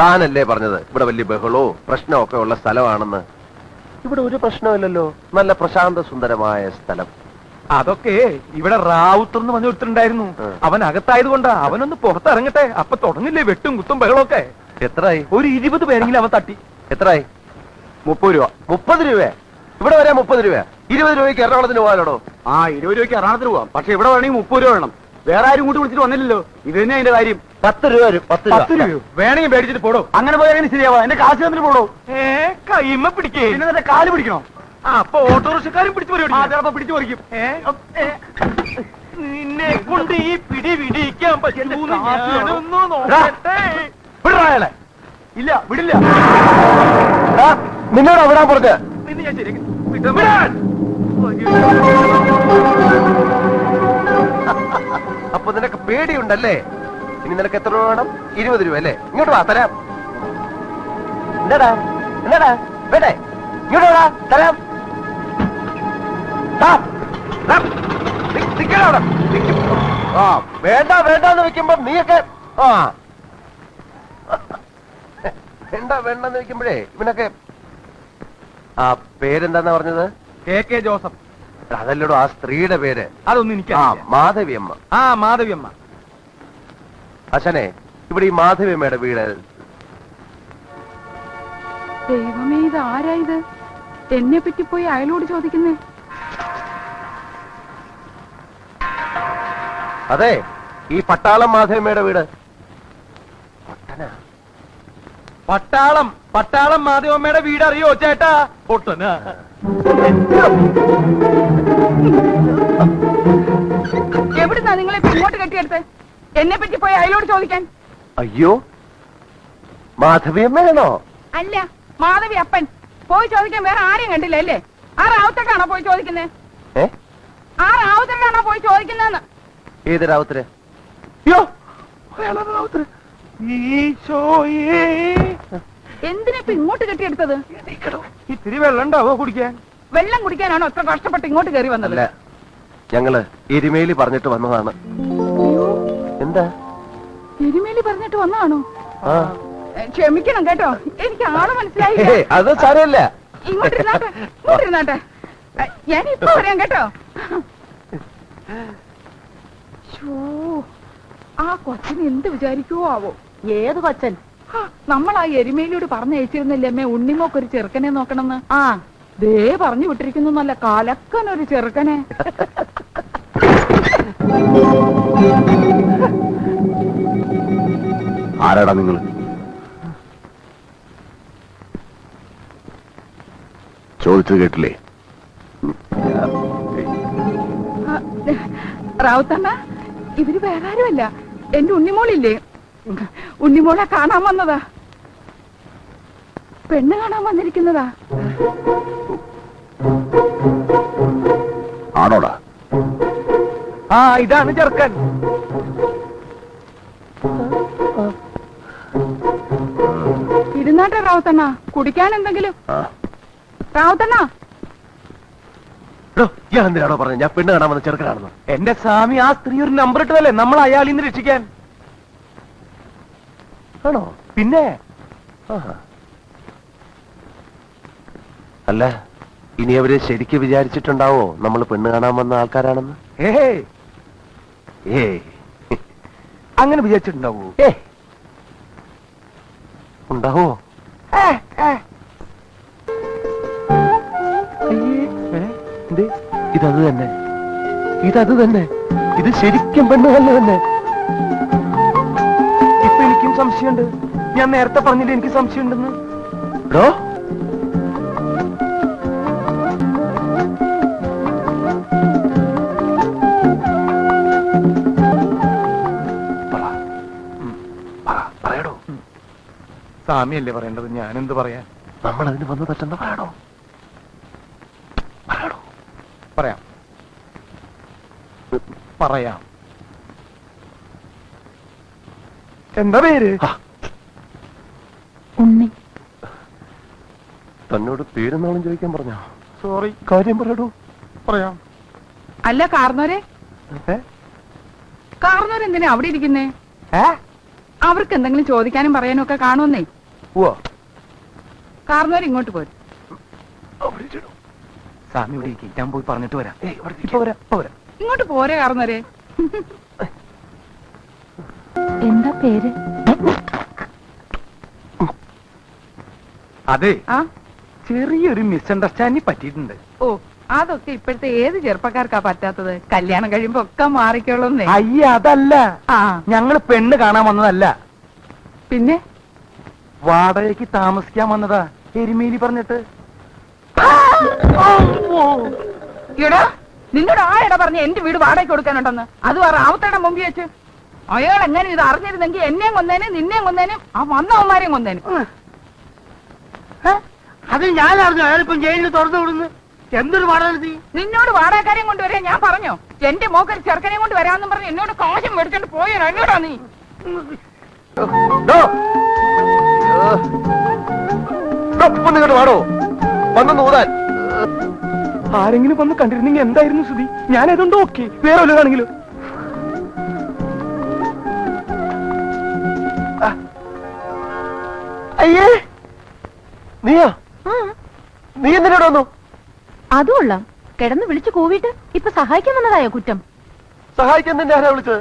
താനല്ലേ പറഞ്ഞത് ഇവിടെ വലിയ ബഹളവും പ്രശ്നമൊക്കെ ഉള്ള സ്ഥലമാണെന്ന്? ഇവിടെ ഒരു പ്രശ്നമില്ലല്ലോ, നല്ല പ്രശാന്ത സുന്ദരമായ സ്ഥലം. അതൊക്കെ ഇവിടെ റാവുത്തർന്ന് വന്നു കൊടുത്തിട്ടുണ്ടായിരുന്നു. അവൻ അകത്തായതുകൊണ്ടാ. അവനൊന്ന് പുറത്തിറങ്ങട്ടെ, അപ്പൊ തുടങ്ങില്ലേ വെട്ടും കുത്തും ബഹളമൊക്കെ. എത്രയായി? ഒരു 20 പേരെങ്കിലും അവൻ തട്ടി. എത്രയായി? 30 രൂപ. 30 രൂപ? ഇവിടെ വരാൻ 30 രൂപ? 20 രൂപയ്ക്ക് എറണാകുളത്തിന് പോകാനോടോ? 20 രൂപയ്ക്ക് എറണാകുളത്തിന് പോവാം. പക്ഷെ ഇവിടെ വേണമെങ്കിൽ 30 രൂപ വേണം. വേറെ ആരും കൂട്ടി വിളിച്ചിട്ട് വന്നില്ലല്ലോ. ഇത് തന്നെ അതിന്റെ കാര്യം. 10 രൂപ വരും. 10 രൂപ വേണമെങ്കിൽ മേടിച്ചിട്ട് പോടോ. അങ്ങനെ പോയാൽ ശരിയാവാ. എന്റെ കാശ് തന്നിട്ട് പോടോ. കൈമ പിടിക്കേ. പിന്നെ കാല് പിടിക്കണോ? അപ്പൊ ഓട്ടോറിക്ഷക്കാരും പിടിച്ചു ചിലപ്പോ പിടിച്ചു പറിക്കും. നിന്നെ കൊണ്ട് ഈ പിടി പിടിക്കാൻ പറ്റുന്നു. ഇല്ല, വിടില്ല. നിന്നോട് വിടാൻ പറഞ്ഞ നിന്നെ ഞാൻ ശരിയാക്കി. അപ്പൊ നിനക്ക് പേടിയുണ്ടല്ലേ? ഇനി നിനക്ക് എത്ര രൂപ വേണം? 20 രൂപ അല്ലേ? ഇങ്ങോട്ട് വാ, തരാം. എന്താടാ എന്താടാ വേണ്ടേ? ഇങ്ങോട്ട് വാ, തരാം. വേണ്ട വേണ്ടെന്ന് വെക്കുമ്പോ നീയൊക്കെ വേണ്ട വേണ്ടെന്ന് വെക്കുമ്പോഴേ ഇവനൊക്കെ. ആ പേരെന്താന്നാ പറഞ്ഞത്? KK Joseph. അതല്ലടോ ആ സ്ത്രീയുടെ പേര്. അതൊന്നും എനിക്ക് മാധവിയമ്മ. മാധവിയമ്മ. അച്ഛനെ, ഇവിടെ ഈ മാധവിയമ്മയുടെ വീട്. ദൈവമേ, ഇത് ആരാ ഇത്? എന്നെ പറ്റി പോയി അയലോട് ചോദിക്കുന്നേ. അതെ, ഈ പട്ടാളം മാധവിയമ്മയുടെ വീട്. പട്ടാളം മാധവമ്മയുടെ വീട് അറിയോ ചേട്ടാ? പൊട്ടന. എവിടുന്നാ നിങ്ങളെ ഇങ്ങോട്ട് കെട്ടിയെടുത്ത് എന്നെ പറ്റി പോയി അയലോട് ചോദിക്കാൻ? അയ്യോ, മാധവിയമ്മയാണോ? അല്ല, മാധവി അപ്പൻ. പോയി ചോദിക്കാൻ വേറെ ആരെയും കണ്ടില്ല അല്ലേ? ആ റാവുത്തക്കാണോ പോയി ചോദിക്കുന്നേ? ആ റാവുത്തക്കാണോ പോയി ചോദിക്കുന്നതെന്ന്? ഏത് റാവുത്തര്? എന്തിനാ ഇപ്പൊ ഇങ്ങോട്ട് കെട്ടിയെടുത്തത്? ഇത്തിരി വെള്ളം ഉണ്ടാവോ കുടിക്കാൻ? വെള്ളം കുടിക്കാനാണോ അത്ര കഷ്ടപ്പെട്ട് ഇങ്ങോട്ട് കയറി വന്നത്? അല്ല, ഞങ്ങള് എരുമേലി പറഞ്ഞിട്ട് വന്നതാണ്. എന്താ എരുമേലി പറഞ്ഞിട്ട് വന്നതാണോ? ക്ഷമിക്കണം കേട്ടോ, എനിക്ക് ആള് മനസ്സിലായില്ല. അത് സാരമില്ല. ഇങ്ങോട്ടിരുന്നാട്ടെ, ഞാനിപ്പോ പറയാം കേട്ടോ. ആ കൊച്ചന് എന്ത് വിചാരിക്കുവോ ആവോ? ഏത് കൊച്ചൻ? നമ്മൾ ആ എരുമേലിയോട് പറഞ്ഞയച്ചിരുന്നില്ലേ അമ്മേ, ഉണ്ണിമോക്കൊരു ചെറുക്കനെ നോക്കണമെന്ന്? ദേ പറഞ്ഞു വിട്ടിരിക്കുന്നു, നല്ല കലക്കനൊരു ചെറുക്കനെ. ആരാടാ നിങ്ങൾ? ചോദിച്ചത് കേട്ടില്ലേ? റാവുത്തണ്ണ, ഇവര് വേറെ ആരുമല്ല, എന്റെ ഉണ്ണിമോളില്ലേ, ഉണ്ണിമോളെ കാണാൻ വന്നതാ. പെണ്ണ് കാണാൻ വന്നിരിക്കുന്നതാ. ആണോടാ? ഇതാണ് ചെറുക്കൻ. ഇരുന്നാട്ടെ റാവുത്തണ്ണ, കുടിക്കാൻ എന്തെങ്കിലും. റാവുത്തണ്ണ, ഞാൻ എന്തിനാണോ പറഞ്ഞത് ഞാൻ പെണ്ണ് കാണാൻ വന്ന ചെറുക്കനാണെന്ന്? എന്റെ സ്വാമി, ആ സ്ത്രീ ഒരു നമ്പർ ഇട്ടതല്ലേ നമ്മൾ അയാളിൽ നിന്ന് രക്ഷിക്കാൻ. ആണോ? പിന്നെ അല്ല, ഇനി അവര് ശരിക്ക് വിചാരിച്ചിട്ടുണ്ടാവോ നമ്മൾ പെണ്ണ് കാണാൻ വന്ന ആൾക്കാരാണെന്ന്? അങ്ങനെ വിചാരിച്ചിട്ടുണ്ടാവോ? ഉണ്ടാവോ? ഇതത് തന്നെ, ഇതത് തന്നെ, ഇത് ശരിക്കും പെണ്ണ് തന്നെ. ഇപ്പൊ എനിക്കും സംശയമുണ്ട്. ഞാൻ നേരത്തെ പറഞ്ഞില്ല എനിക്ക് സംശയമുണ്ടെന്ന്. പറയടോ. സ്വാമിയല്ലേ പറയേണ്ടത്, ഞാനെന്ത് പറയാൻ? നമ്മൾ അതിന് വന്ന് തട്ടെന്ന് പറയണോ? പറയടോ. പറയാം. എന്താ പേര്? ഉണ്ണി. തന്നോട് പേരെന്നാളും ചോദിക്കാൻ പറഞ്ഞോ? സോറി. കാര്യം പറയടോ. പറയാം. അല്ല കാർന്നോരെ, കാർന്നോരെന്തിനാ അവിടെ ഇരിക്കുന്നേ? അവർക്ക് എന്തെങ്കിലും ചോദിക്കാനും പറയാനും ഒക്കെ കാണുമെന്നേ. ഓ കാർന്നവർ ഇങ്ങോട്ട് പോരും. സ്വാമി ഇവിടെ ഇരിക്ക്. ഞാൻ പോയി പറഞ്ഞിട്ട് വരാം. ഇപ്പൊ വരാം, ഇപ്പൊ വരാം. ഇങ്ങോട്ട് പോരെ കാർന്നവരെ. എന്താ പേര്? അതെ, ആ ചെറിയൊരു മിസ്അണ്ടർസ്റ്റാൻഡിങ് പറ്റിയിട്ടുണ്ട്. ഓ അതൊക്കെ ഇപ്പോഴത്തെ ഏത് ചെറുപ്പക്കാർക്കാ പറ്റാത്തത്? കല്യാണം കഴിയുമ്പോ ഒക്കെ മാറിക്കോളുന്നേ. അയ്യ അതല്ല, ആ ഞങ്ങള് പെണ്ണ് കാണാൻ വന്നതല്ല, പിന്നെ വാടകയ്ക്ക് താമസിക്കാൻ വന്നതാ. എരുമേലി പറഞ്ഞിട്ട്. എടാ നിന്നോട് ആരെടാ പറഞ്ഞ എന്റെ വീട് വാടകയ്ക്ക് കൊടുക്കാനുണ്ടെന്ന്? അത് റാവുത്തയുടെ മുമ്പിൽ വെച്ച്. അയാൾ എങ്ങനെ ഇത് അറിഞ്ഞിരുന്നെങ്കിൽ എന്നെയും കൊന്നേനും നിന്നെയും കൊന്നേനും ആ വന്നവന്മാരെയും കൊന്നേനും. അത് ഞാൻ അറിഞ്ഞു. അയാളിപ്പം ജയിലിൽ തുറന്നു വിടുന്നു. എന്തൊരു പാടാണ്. നിന്നോട് വാടകക്കാരെയും കൊണ്ടുവരാൻ ഞാൻ പറഞ്ഞോ? എന്റെ മോക്കൊരു ചെറുക്കനെയും കൊണ്ട് വരാമെന്നും പറഞ്ഞ് എന്നോട് കാശം മേടിച്ചോണ്ട് പോയോ? എന്നോടാ നീ നിങ്ങോട്ട് വാടോ, വന്നു ഊതാൻ. ആരെങ്കിലും വന്ന് കണ്ടിരുന്നെങ്കിൽ എന്തായിരുന്നു സ്ഥിതി? ഞാനതുകൊണ്ട് ഓക്കെ, വേറെ വല്ലതാണെങ്കിലും. അയ്യേ, നീയോ? നീ എന്തിനോട് വന്നു? അതുകൊള്ളാം. കിടന്ന് വിളിച്ചു കൂവിയിട്ട് ഇപ്പൊ സഹായിക്കാൻ വന്നതായോ കുറ്റം? സഹായിക്കാൻ നിന്നെ ആരാ വിളിച്ചത്?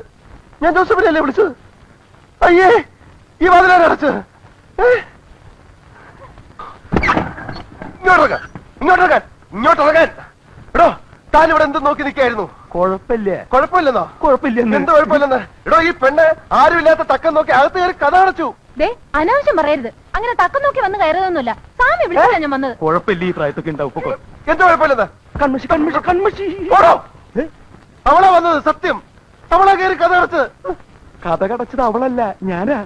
ഞാൻ ജോസഫിനല്ലേ വിളിച്ചത്? അയ്യേ, ഈ വാതിലാരാ അടച്ചത്? ഇങ്ങോട്ടിറങ്ങാൻ, ഇങ്ങോട്ടിറങ്ങാൻ, ഇങ്ങോട്ടിറങ്ങാൻ. എടോ, താൻ ഇവിടെ എന്ത് നോക്കി നിൽക്കായിരുന്നു? കുഴപ്പമില്ല. കുഴപ്പമില്ലെന്നോ? കുഴപ്പമില്ലെന്ന്. എന്ത് കുഴപ്പമില്ലെന്ന്? എടോ, ഈ പെണ്ണ് ആരുമില്ലാത്ത തക്കം നോക്കി അകത്ത് കയറി കഥ അടച്ചു. ദേ അനാവശ്യം പറയരുത്. അങ്ങനെ തക്കം നോക്കി വന്ന് കയറുതൊന്നുമില്ല. സ്വാമി വിളിച്ചാ ഞാൻ വന്നത്. കുഴപ്പമില്ല, ഈ പ്രായത്തൊക്കെ ഉണ്ടാവും. എന്ത് കുഴപ്പമില്ലെന്ന്? കൺമഷി കൺമഷി കൺമഷി. ഓടോ, അവളാ വന്നത്, സത്യം. അവളാ കയറി കഥ അടച്ചത്. കഥ കടച്ചത് അവളല്ല, ഞാനാ.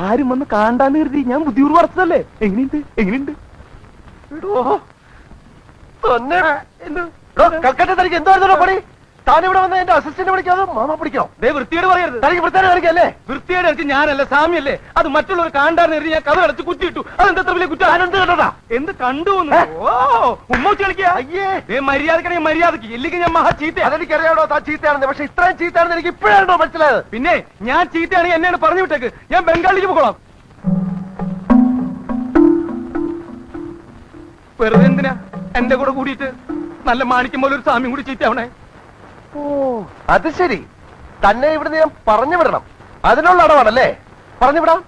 ആരും വന്ന് കാണാന്ന് കരുതി ഞാൻ ബുദ്ധിപൂർവ്വം പറച്ചതല്ലേ. എങ്ങനെയുണ്ട്, എങ്ങനെയുണ്ട്? കൽക്കട്ട തനിക്ക് എന്തായിരുന്നു പണി? താനിവിടെ വന്ന് എന്റെ അസിസ്റ്റന്റ് വിളിക്കാതെ മാമ പിടിക്കോ? വൃത്തിയോട് പറയരുത്. തനിക്ക് വൃത്തിയോട് കാണിക്കല്ലേ? വൃത്തിയോട് എനിക്ക് ഞാനല്ല, സ്വാമിയല്ലേ. അത് മറ്റുള്ളവർ കാണാന്ന് കരുതി ഞാൻ കഥ അടച്ച് കുത്തിയിട്ടു. അതെന്താ വലിയ കുറ്റം? ഞാനെന്ത് കണ്ടതാ? എന്ത് കണ്ടു? ഓ ഉമ്മ കളിക്കാ. അയ്യേ, മര്യാദക്കണെങ്കിൽ മര്യാദക്ക്, ഇല്ലെങ്കിൽ ഞാൻ മഹാ ചീത്ത. അതെനിക്കറിയാടോ താൻ ചീത്തയാണെന്ന്. പക്ഷെ ഇത്രയും ചീത്തയാണെന്ന് എനിക്ക് ഇപ്പോഴാണോ മനസ്സിലായത്? പിന്നെ ഞാൻ ചീത്തയാണെങ്കിൽ എന്നെയാണ് പറഞ്ഞു വിട്ടേക്ക്. ഞാൻ ബംഗാളിലേക്ക് പോകണം. വെറുതെ എന്തിനാ എന്റെ കൂടെ കൂടിയിട്ട്? നല്ല മാണിക്കം പോലെ ഒരു സ്വാമിയും കൂടി ചീത്തയാവണേ. ഓ അത് ശരി, തന്നെ ഇവിടുന്ന് ഞാൻ പറഞ്ഞു വിടണം. അതിനുള്ള അടവാണല്ലേ? പറഞ്ഞു വിടാം,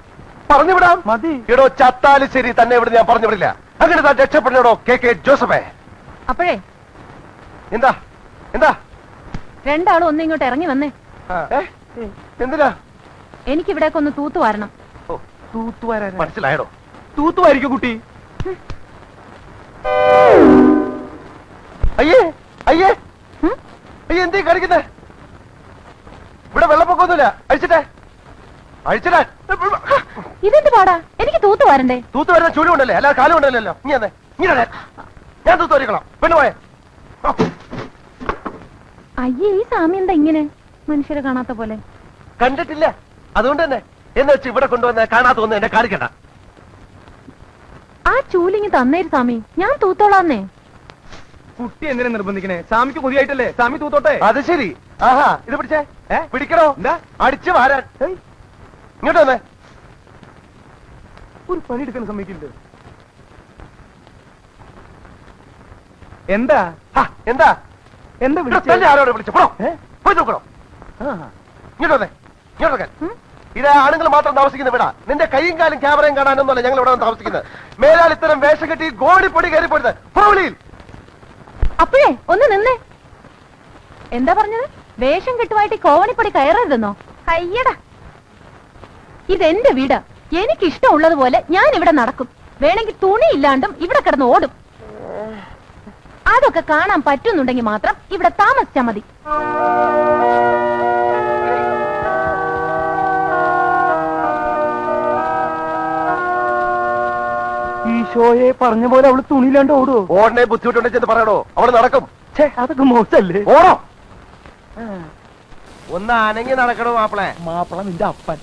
പറഞ്ഞു വിടാം. മതി. ഇടോ ചത്താലും ശരി, തന്നെ ഇവിടുന്ന് ഞാൻ പറഞ്ഞു വിടില്ല. അങ്ങനെ താൻ രക്ഷപ്പെടണോ കെ ജോസഫേ? അപ്പോഴേ എന്താ എന്താ? രണ്ടാളും ഒന്ന് ഇങ്ങോട്ട് ഇറങ്ങി വന്നേ. എന്തിനാ? എനിക്കിവിടേക്ക് ഒന്ന് തൂത്തു വാരണം. തൂത്തുവാരാ? മനസ്സിലായടോ? തൂത്തുവായിരിക്കും കുട്ടി. അയ്യേ അയ്യേ അയ്യേ, എന്തേ കാണിക്കുന്നേ? ഇവിടെ വെള്ളപ്പൊക്കമൊന്നുമില്ല. അഴിച്ചിട്ടേ, അഴിച്ചിട്ടേ. ഇതെന്ത് പാടാ? എനിക്ക് തൂത്തു വാരണ്ടേ? തൂത്ത് വരുന്ന ചൂല് കൊണ്ടല്ലേ, അല്ലാതെ കാലം കൊണ്ടല്ലോ. ഇങ്ങനെ ഇങ്ങനെ ഞാൻ തൂത്ത് വരിക്കണം. പെണ്ണു പോയെ. അയ്യേ, ഈ സ്വാമി എന്താ ഇങ്ങനെ മനുഷ്യരെ കാണാത്ത പോലെ? കണ്ടിട്ടില്ല, അതുകൊണ്ട് തന്നെ എന്ന് വെച്ച് ഇവിടെ കൊണ്ടുവന്ന് കാണാത്ത ഒന്ന് എന്നെ കാണിക്കണ്ട. ആ ചൂലിങ് തന്നേര് സ്വാമി, ഞാൻ തൂത്തോളാന്നേ. കുട്ടി എന്തിനാ നിർബന്ധിക്കണേ? സ്വാമിക്ക് കൊതിയായിട്ടല്ലേ, സ്വാമി തൂത്തോട്ടെ. അത് ശരി. ആഹാ, ഇത് പിടിച്ചേ. പിടിക്കണോ? എന്താ? അടിച്ചു വാരാൻ. ഇങ്ങോട്ട് വന്നേ. ഒരു പണി എടുക്കാൻ സമ്മതിക്കില്ല. എന്താ എന്താ എന്താ തന്നെ ആരോടെ വിളിച്ചു? പോടോ, പോയി നോക്കണോ? ഇങ്ങോട്ട് വന്നേ, ഇങ്ങോട്ട് നോക്കാൻ. ഇത് ആണുങ്ങൾ മാത്രം താമസിക്കുന്ന വീടാ. നിന്റെ കൈയും കാലും ക്യാമറയും കാണാനൊന്നുമല്ല ഞങ്ങൾ ഇവിടെ താമസിക്കുന്നത്. മേലാൽ ഇത്തരം വേഷം കെട്ടി ഗോടിപ്പൊടി കയറിപ്പോരുത്. പ്രൗളിയിൽ അപ്പോഴേ ഒന്ന് നിന്നേ. എന്താ പറഞ്ഞത്? വേഷം കെട്ടുമായിട്ട് കോവണിപ്പടി കയറരുതെന്നോ? അയ്യടാ, ഇതെന്റെ വീടാ. എനിക്കിഷ്ടമുള്ളതുപോലെ ഞാൻ ഇവിടെ നടക്കും. വേണമെങ്കിൽ തുണി ഇല്ലാണ്ടും ഇവിടെ കിടന്ന് ഓടും. അതൊക്കെ കാണാൻ പറ്റുന്നുണ്ടെങ്കിൽ മാത്രം ഇവിടെ താമസിച്ചാ മതി. ഈശോയെ പറഞ്ഞ പോലെ അവള് തുണിയില്ലാണ്ട് ഓടുവോ? ഓടനെ ബുദ്ധിമുട്ടുണ്ടെന്ന് ചെന്ന് പറയണോ? അവള് നടക്കും. ഛേ, അതൊക്കെ മോശല്ലേ? ഓടോ. ഒന്ന് അനങ്ങി നടക്കണോ മാപ്പിളെ? മാപ്പിള നിന്റെ അപ്പൻ.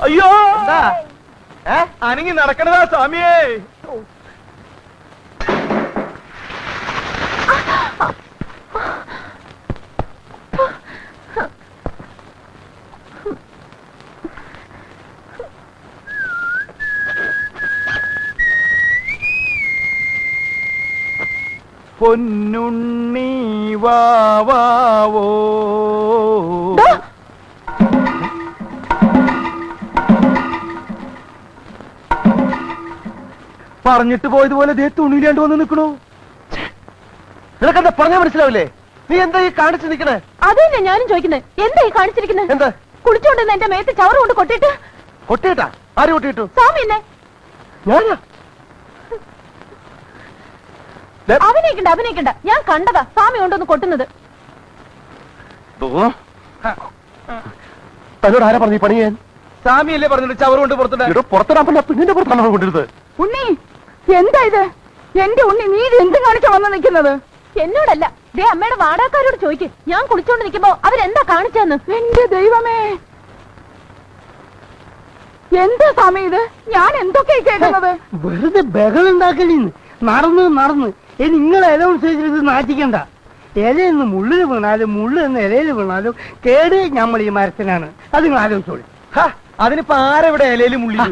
അയ്യോ, എന്താ അനങ്ങി നടക്കണതാ സ്വാമിയേ. പൊന്നുണ്ണി വാവോ. ദാ, പറഞ്ഞിട്ട് പോയതുപോലെ ദേ തുണിയിലാണ്ട് വന്ന് നിൽക്കണു. നിനക്കെന്താ പറഞ്ഞാൽ മനസ്സിലാവില്ലേ? നീ എന്താ ഈ കാണിച്ചു നിൽക്കണേ? അത് തന്നെ ഞാനും ചോദിക്കുന്നത്. എന്താ ഈ കാണിച്ചിരിക്കുന്നത്? എന്താ കുളിച്ചോണ്ടെന്ന് എന്റെ മേത്ത് ചവറ് കൊണ്ട് കൊട്ടിട്ട്. കൊട്ടിയിട്ടാ? ആര് കൊട്ടിയിട്ടു? സ്വാമി എന്നെ ഞാനാ? അഭിനയിക്കണ്ട അഭിനയിക്കണ്ട, ഞാൻ കണ്ടതാ സ്വാമി കൊണ്ടൊന്ന് കൊട്ടുന്നത്. തന്നോട് ആരാ പറഞ്ഞു ഈ പണി ചെയ്യാൻ? സ്വാമിയല്ലേ പറഞ്ഞിട്ട് ചവറ് കൊണ്ട് പുറത്തിട്ട്. ഇവിടെ പുറത്തിടാൻ പറ്റില്ല, പെണ്ണിന്റെ പുറത്താണ് കൊണ്ടിരുന്നത്. ഉണ്ണി എന്താ ഇത്? എന്റെ ഉണ്ണി നീ ഇത് എന്ത് കാണിച്ചാ വന്ന് നിൽക്കുന്നത്? എന്നോടല്ല, ദേ അമ്മയുടെ വാടകക്കാരോട് ചോദിക്ക്. ഞാൻ കുളിച്ചോണ്ട് നിൽക്കുമ്പോ അവരെന്താ കാണിച്ചെന്ന്. എന്റെ ദൈവമേ, എന്താ സ്വാമി ഇത്? ഞാൻ എന്തൊക്കെയാ കേൾക്കുന്നത്? വെറുതെ ബഹളുണ്ടാക്കലിന്ന് നടന്ന് ഇനി നിങ്ങളെ അനൗൺസ് ചെയ്തിട്ട് നാട്ടിക്കണ്ട. ഇലയെന്ന് മുള്ളിൽ വീണാലും മുള്ളു എന്ന് ഇലയിൽ വീണാലും കേട് നമ്മൾ ഈ മരത്തിനാണ്. അത് നിങ്ങൾ ആലോചിച്ചോളി. അതിനിപ്പോ ആരെവിടെ ഇലയിലും മുള്ളി?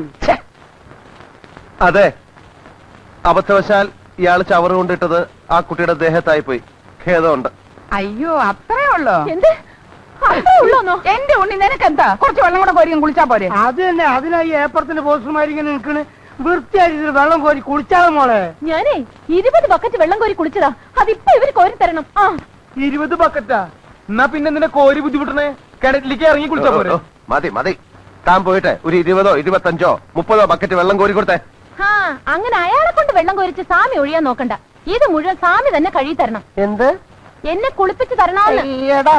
അതെ, അബദ്ധവശാൽ ഇയാള് ചവറ് കൊണ്ടിട്ടത് ആ കുട്ടിയുടെ ദേഹത്തായി പോയി. ഖേദമുണ്ട്. അയ്യോ അത്രേ ഉള്ളോ? എന്ത് അത്രേ ഉള്ളൂന്നോ? എന്റെ ഉണ്ണി നിനക്കെന്താ? കുറച്ച് വെള്ളം കൂടെ കോരി കുളിച്ചാ പോരെ? അത് തന്നെ, അതിനായി ഏപ്പറത്തിന്റെ പോസ്റ്റർമാരിങ്ങനെ നിൽക്കണ്. വൃത്തിയായിട്ട് വെള്ളം കോരി കുളിച്ചാലും മോളെ. ഞാനേ 20 ബക്കറ്റ് വെള്ളം കോരി കുളിച്ചതാ. അതിപ്പോ ഇവര് കോരി തരണം. ആ 20 ബക്കറ്റാ? എന്നാ പിന്നെ എന്തിനാ കോരി ബുദ്ധിമുട്ടണേ? കിണറ്റിലേക്ക് ഇറങ്ങി കുളിച്ചാ പോരെ? ഓ, മതി മതി. താൻ പോയിട്ട് ഒരു 20ഓ 25ഓ 30ഓ ബക്കറ്റ് വെള്ളം കോരി കൊടുത്തേ. ആ അങ്ങനെ അയാളെ കൊണ്ട് വെള്ളം കോരിച്ച് സ്വാമി ഒഴിയാൻ നോക്കണ്ട. ഇത് മുഴുവൻ സ്വാമി തന്നെ കഴുകി തരണം. എന്ത്? എന്നെ കുളിപ്പിച്ച് തരണോന്ന്. ഈയടാ,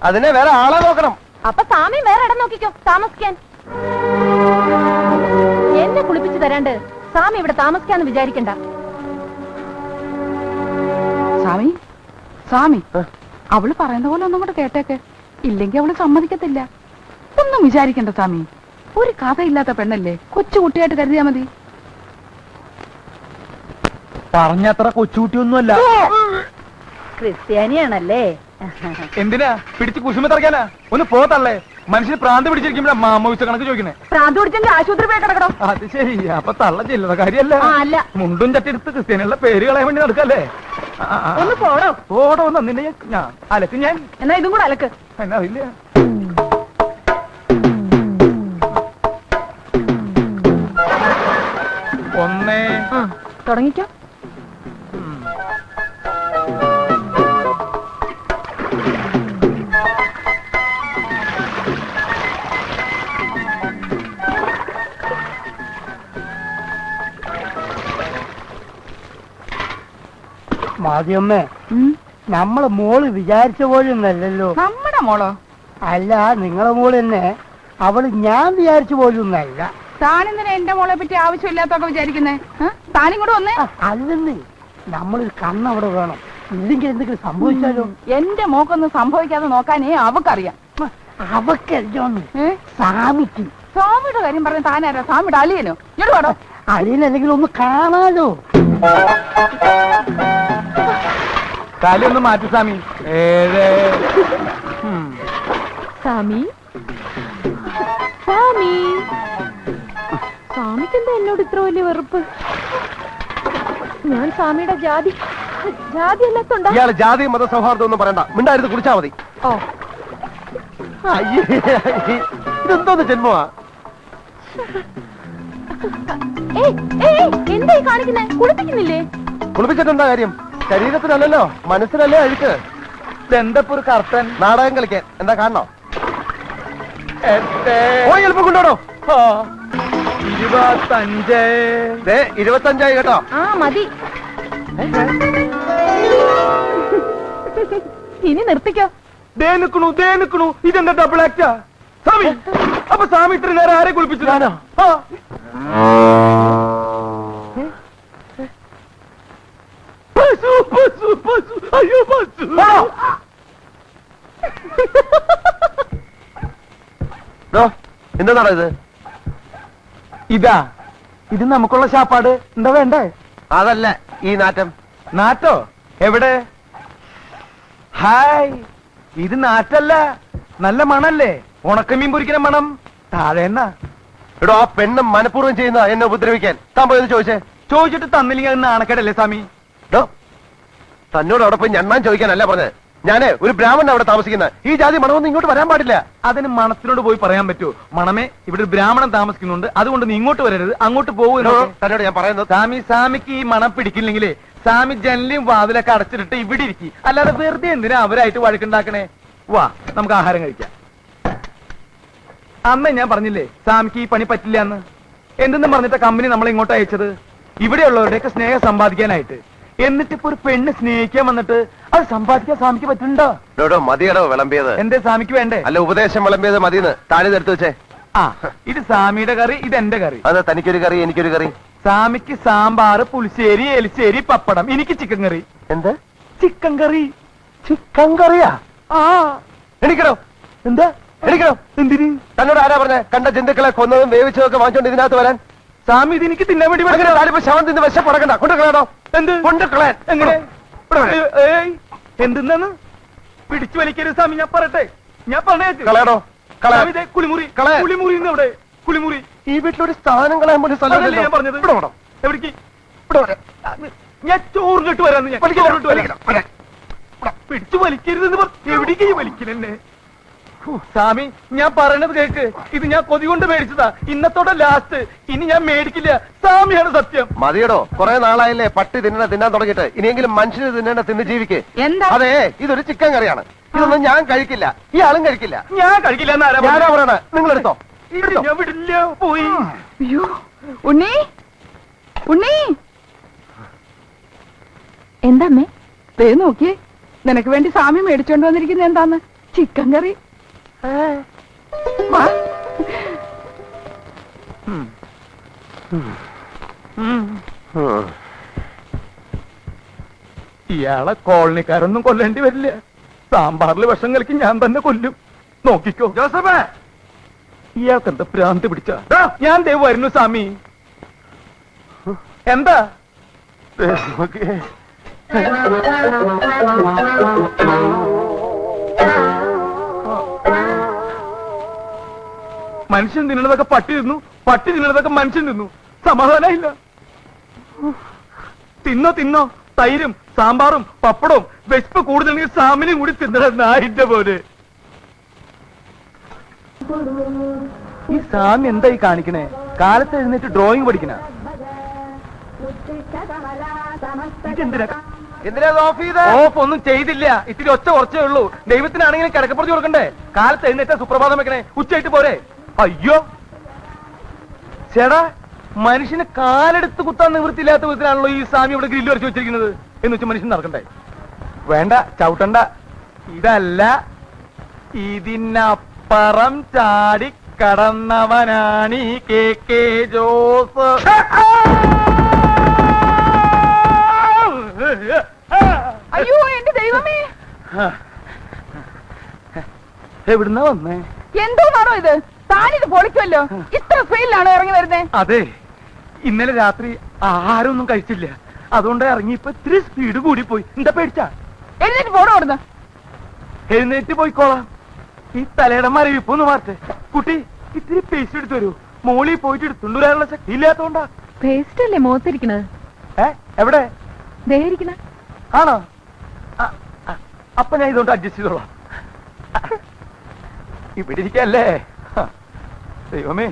അതിനെ വേറെ ആളെ നോക്കണം. അപ്പൊ സ്വാമി വേറെ ഇടം നോക്കിക്കോ താമസിക്കാൻ. എന്നെ കുളിപ്പിച്ച് തരാണ്ട് സ്വാമി ഇവിടെ താമസിക്കാന്ന് വിചാരിക്കണ്ട. സ്വാമി സ്വാമി അവള് പറയുന്ന പോലെ ഒന്നും കൂടെ കേട്ടേക്ക്. ഇല്ലെങ്കിൽ അവള് സമ്മതിക്കത്തില്ല. ഒന്നും വിചാരിക്കണ്ട സ്വാമി. ഒരു കഥയില്ലാത്ത പെണ്ണല്ലേ, കൊച്ചു കുട്ടിയായിട്ട് കരുതിയാ മതി. പറഞ്ഞത്ര കൊച്ചുകുട്ടിയൊന്നുമല്ല. ക്രിസ്ത്യാനിയാണല്ലേ? എന്തിനാ പിടിച്ച് കുശുമ തറക്കാനാ? ഒന്ന് പോത്തള്ളേ. മനുഷ്യന് പ്രാന്ത് പിടിച്ചിരിക്കുമ്പോഴാ മാമോയിച്ച കണക്ക് ചോദിക്കണേ. പ്രാന്ത് പിടിച്ചെങ്കിൽ ആശുപത്രി പോയി കിടക്കണോ? അത് ശരി. അപ്പൊ തള്ള ചില്ലറ കാര്യല്ല. ആ, അല്ല. മുണ്ടും ചട്ടിയെടുത്ത് ക്രിസ്ത്യാനികളുടെ പേര് കളയാൻ വേണ്ടി നടക്കല്ലേ? ഒന്ന് പോടോ. പോടോ നിന്നെ ഞാൻ അലക്ക്. ഞാൻ എന്നാ ഇതും കൂടെ അലക്ക്. എന്നാ അറിയില്ല. ഒന്നേ തുടങ്ങിക്കോ. മാതിയമ്മേ, നമ്മളെ മോള് വിചാരിച്ച പോലൊന്നല്ലല്ലോ. നമ്മുടെ മോളോ? അല്ല, നിങ്ങളെ മോള് തന്നെ. അവള് ഞാൻ വിചാരിച്ച പോലൊന്നല്ല. താനെന്തിനാ എന്റെ മോളെ പറ്റി ആവശ്യമില്ലാത്തൊക്കെ വിചാരിക്കുന്നേ? താനും കൂടെ വന്നേ. അല്ലെന്ന്, നമ്മളൊരു കണ്ണവിടെ വേണം. ഇല്ലെങ്കിൽ എന്തെങ്കിലും സംഭവിച്ചാലോ? എന്റെ മോക്കൊന്നും സംഭവിക്കാതെ നോക്കാനേ അവക്കറിയാം. അവക്കറിയോന്ന് സ്വാമിക്ക്. സ്വാമിയുടെ കാര്യം പറഞ്ഞ താനാരാ? സ്വാമിയുടെ അലിയനോ? ഇങ്ങോട്ട് വേണോ? അളിയനല്ലെങ്കിൽ ഒന്ന് കാണാലോ. കാലി ഒന്ന് മാറ്റി സ്വാമി. സ്വാമി സ്വാമി സ്വാമിക്കെന്താ എന്നോട് ഇത്ര വലിയ വെറുപ്പ്? ഞാൻ സ്വാമിയുടെ ജാതി അല്ലാത്തോണ്ടാ? ഇയാള് ജാതി മത സൗഹാർദ്ദം ഒന്നും പറയണ്ട. മിണ്ടായിരുന്നു കുടിച്ചാ മതി. ഓ അയ്യേ, ഇതെന്തോന്ന് ജന്മമാ? എന്തായി കാണിക്കുന്നേ? കുളിപ്പിക്കുന്നില്ലേ? കുളിപ്പിച്ചിട്ടെന്താ കാര്യം? ശരീരത്തിനല്ലല്ലോ, മനസ്സിനല്ലേ അഴുക്ക്. ഇതെന്തപ്പോ ഒരു കർത്തൻ? നാടകം കളിക്കാൻ എന്താ കാണണോ? പോയി എളുപ്പം കൊണ്ടോടോ. 25. 25 കേട്ടോ. ആ മതി. ഇനി നിർത്തിക്കോ. ദേ നിക്കണു. ഇതെന്താ ഡബിൾ ആക്റ്റാ? സ്വാമി, അപ്പൊ സ്വാമി ഇത്ര നേരം ആരെ കുളിപ്പിച്ചു? ഞാനോ? അയ്യോ പശു. എന്താണ് ഇത്? ഇത് നമുക്കുള്ള ശാപ്പാട്. എന്താ വേണ്ടേ? അതല്ല ഈ നാറ്റം. നാറ്റോ? എവിടെ? ഹായ്, ഇത് നാറ്റല്ല, നല്ല മണല്ലേ? ഉണക്കമീൻ പൊരിക്കുന്ന മണം. താഴെ എന്നാ? എടോ, ആ പെണ്ണ് മനഃപൂർവ്വം ചെയ്യുന്ന എന്നെ ഉപദ്രവിക്കാൻ. താൻ പോയെന്ന് ചോദിച്ചേ. ചോദിച്ചിട്ട് തന്നില്ലെങ്കിൽ അത് നാണക്കേടല്ലേ സ്വാമി? തന്നോട് അവിടെ പോയി ഞണ്ണാൻ ചോദിക്കാനല്ല പറഞ്ഞത്. ഞാനേ ഒരു ബ്രാഹ്മണൻ അവിടെ താമസിക്കുന്ന ഈ ജാതി മണമൊന്നും ഇങ്ങോട്ട് വരാൻ പാടില്ല. അതിന് മണത്തിനോട് പോയി പറയാൻ പറ്റുമോ? മണമേ, ഇവിടെ ഒരു ബ്രാഹ്മണൻ താമസിക്കുന്നുണ്ട്, അതുകൊണ്ട് നീ ഇങ്ങോട്ട് വരരുത്, അങ്ങോട്ട് പോകുമല്ലോ. തന്നോട് ഞാൻ പറയുന്നത് സ്വാമിക്ക് ഈ മണം പിടിക്കില്ലെങ്കിലേ സ്വാമി ജനലിയും വാതിലൊക്കെ അടച്ചിട്ട് ഇവിടെ ഇരിക്കും. അല്ലാതെ വെറുതെ എന്തിനാ അവരായിട്ട് വഴക്കുണ്ടാക്കണേ? വാ, നമുക്ക് ആഹാരം കഴിക്കാം. അമ്മ ഞാൻ പറഞ്ഞില്ലേ സ്വാമിക്ക് ഈ പണി പറ്റില്ല എന്ന്. എന്തെന്നും പറഞ്ഞിട്ട് കമ്പനി നമ്മളെ ഇങ്ങോട്ട് അയച്ചത് ഇവിടെയുള്ളവരുടെയൊക്കെ സ്നേഹം സമ്പാദിക്കാനായിട്ട്. എന്നിട്ട് ഇപ്പൊ ഒരു പെണ്ണ് സ്നേഹിക്കാൻ വന്നിട്ട് അത് സമ്പാദിക്കാൻ സ്വാമിക്ക് പറ്റുന്നുണ്ടോ? മതിയടോ വിളമ്പിയത്. എന്റെ സ്വാമിക്ക് വേണ്ടേ? അല്ല, ഉപദേശം വിളമ്പിയത് മതിയെന്ന് താഴെ എടുത്തു വെച്ചേ. ആ, ഇത് സ്വാമിയുടെ കറി, ഇത് എന്റെ കറി. അത് തനിക്കൊരു കറി, എനിക്കൊരു കറി. സ്വാമിക്ക് സാമ്പാർ, പുളിശ്ശേരി, എലിശ്ശേരി, പപ്പടം. എനിക്ക് ചിക്കൻ കറി. എന്ത് ചിക്കൻ കറി? ചിക്കൻ കറിയാ? ആ, എണിക്കണോ? എന്താ എണിക്കണോ? എന്തിന്? തന്നോട് ആരാ പറഞ്ഞേ കണ്ട ജന്തുക്കളെ കൊന്നതും വേവിച്ചതൊക്കെ വാങ്ങിച്ചോണ്ട് ഇതിനകത്ത് വരാൻ? സ്വാമി ഇത് എനിക്ക് തിന്നാൻ വേണ്ടി അങ്ങനെ താലിപ്പോ ശവം തിന്ന് വിശപ്പടക്കണ്ട. കൊണ്ടുകളയാണോ? എന്ത് കൊണ്ടുകളയാൻ? എങ്ങനെ? എന്തെന്നു പിടിച്ചു വലിക്കരുത് സ്വാമി, ഞാൻ പറയട്ടെ, ഞാൻ പറഞ്ഞേക്ക്. കളയണോ? കളയാം. കുളിമുറി, കളയാം. കുളിമുറി ഇവിടെ കുളിമുറി. ഈ വീട്ടിലൊരു സ്ഥാനം കളയാൻ പോലും അതല്ലേ ഞാൻ പറഞ്ഞത്. ഇവിടെ വേണം. എവിടേക്ക്? ഇവിടെ വരെ. ഞാൻ ചോറ് കെട്ട് വരാന്ന്. ഞാൻ വലിക്കണം, ചോറ് കെട്ട് വരാം. വലിക്കണം, വരാം. പിടിച്ചു വലിക്കരുതെന്ന് എവിടേക്ക് വലിക്കലെന്നെ? സ്വാമി, ഞാൻ പറയണത് കേക്ക്. ഇത് ഞാൻ കൊതി കൊണ്ട് മേടിച്ചതാ, ഇന്നത്തോടെ ലാസ്റ്റ്. ഇനി ഞാൻ മേടിക്കില്ല. സ്വാമിയാണ് സത്യം. മതിയടോ, കുറെ നാളായില്ലേ പട്ടി തിന്നാൻ തുടങ്ങിയിട്ട്. ഇനിയെങ്കിലും മനുഷ്യന് തിന്ന് ജീവിക്ക്. എന്താ? അതെ, ഇതൊരു ചിക്കൻ കറിയാണ്. ഇതൊന്നും ഞാൻ കഴിക്കില്ല, ഇയാളും കഴിക്കില്ല. ഞാൻ കഴിക്കില്ല എന്നാരാ ഞാനാ പറയണ? നിങ്ങൾ എടുത്തോ. ഞാൻ വിടില്ല. പോയി. അയ്യോ, ഉണ്ണി ഉണ്ണി, എന്താ അമ്മേ? ദേ നോക്കിയേ, നിനക്ക് വേണ്ടി സ്വാമി മേടിച്ചോണ്ട് വന്നിരിക്കുന്നത് എന്താന്ന്? ചിക്കൻ കറി. വാ. ഇയാളെ കോളനിക്കാരൊന്നും കൊല്ലേണ്ടി വരില്ല. സാമ്പാറിൽ വിഷം കലക്കി ഞാൻ തന്നെ കൊല്ലും. നോക്കിക്കോ ജോസഫേ. ഇയാൾക്ക് എന്താ ഭ്രാന്ത് പിടിച്ച? ഞാൻ ദേ വരുന്നു സ്വാമി. എന്താ? മനുഷ്യൻ തിന്നണതൊക്കെ പട്ടി തിന്നു, പട്ടി തിന്നണതൊക്കെ മനുഷ്യൻ തിന്നു. സമാധാനമില്ല. തിന്നോ തിന്നോ, തൈരും സാമ്പാറും പപ്പടവും. വിശപ്പ് കൂടുതലെങ്കിൽ സാമിനും കൂടി തിന്നണ നായിന്റെ പോലെ. ഈ സാമി എന്തായി കാണിക്കണേ? കാലത്ത് എഴുന്നേറ്റ് ഡ്രോയിങ് പഠിക്കണ? ഓഫ് ഒന്നും ചെയ്തില്ല. ഇത്തിരി ഒച്ച കുറച്ചേ ഉള്ളൂ. ദൈവത്തിനാണെങ്കിലും കിടക്കപ്പുറത്ത് കൊടുക്കണ്ടേ? കാലത്ത് എഴുന്നേറ്റ സുപ്രഭാതം വെക്കണേ, ഉച്ചയായിട്ട് പോരെ? അയ്യോ ചേടാ, മനുഷ്യന് കാലെടുത്ത് കുത്താൻ നിവൃത്തിയില്ലാത്ത വിധത്തിലാണല്ലോ ഈ സ്വാമി ഇവിടെ ഗ്രില്ല് വരച്ച് വെച്ചിരിക്കുന്നത്. എന്ന് വെച്ചാൽ മനുഷ്യൻ നടക്കണ്ടേ? വേണ്ട, ചവിട്ടണ്ട. ഇതല്ല, ഇതിനപ്പുറം ചാടി കടന്നവനാണ് ഈ കെ ജോസ്. അയ്യോ എന്റെ ദൈവമേ, എവിടുന്നാ വന്നേ? എന്തോന്നാണോ ഇത്? താനിത് പൊളിക്കുമല്ലോ. ഇത്ര സ്പീഡിലാണോ ഇറങ്ങി വരുന്നേ? അതെ, ഇന്നലെ രാത്രി ആഹാരമൊന്നും കഴിച്ചില്ല, അതുകൊണ്ട് ഇറങ്ങിയപ്പോ ഇത്തിരി സ്പീഡ് കൂടി പോയി. എന്താ പേടിച്ചാ? എഴുന്നേറ്റ് പോണോ അവിടുന്ന്? എഴുന്നേറ്റ് പോയിക്കോളാം. ഈ തലയുടെ മരവിപ്പൊന്ന് മാറട്ടെ. കുട്ടി, ഇത്തിരി പേസ്റ്റ് എടുത്തു വരൂ. മോളിൽ പോയിട്ട് എടുത്തുകൊണ്ട് വരാനുള്ള ശക്തി ഇല്ലാത്തോണ്ടാ. പേസ്റ്റ് അല്ലേ മുഖത്തിരിക്കണത്? എവിടെ? ദേഹിരിക്കണ. ആണോ? അപ്പൊ ഞാൻ ഇതുകൊണ്ട് അഡ്ജസ്റ്റ് ചെയ്തോളാം. ഇവിടെ ഇരിക്കല്ലേ. ദൈവമേ,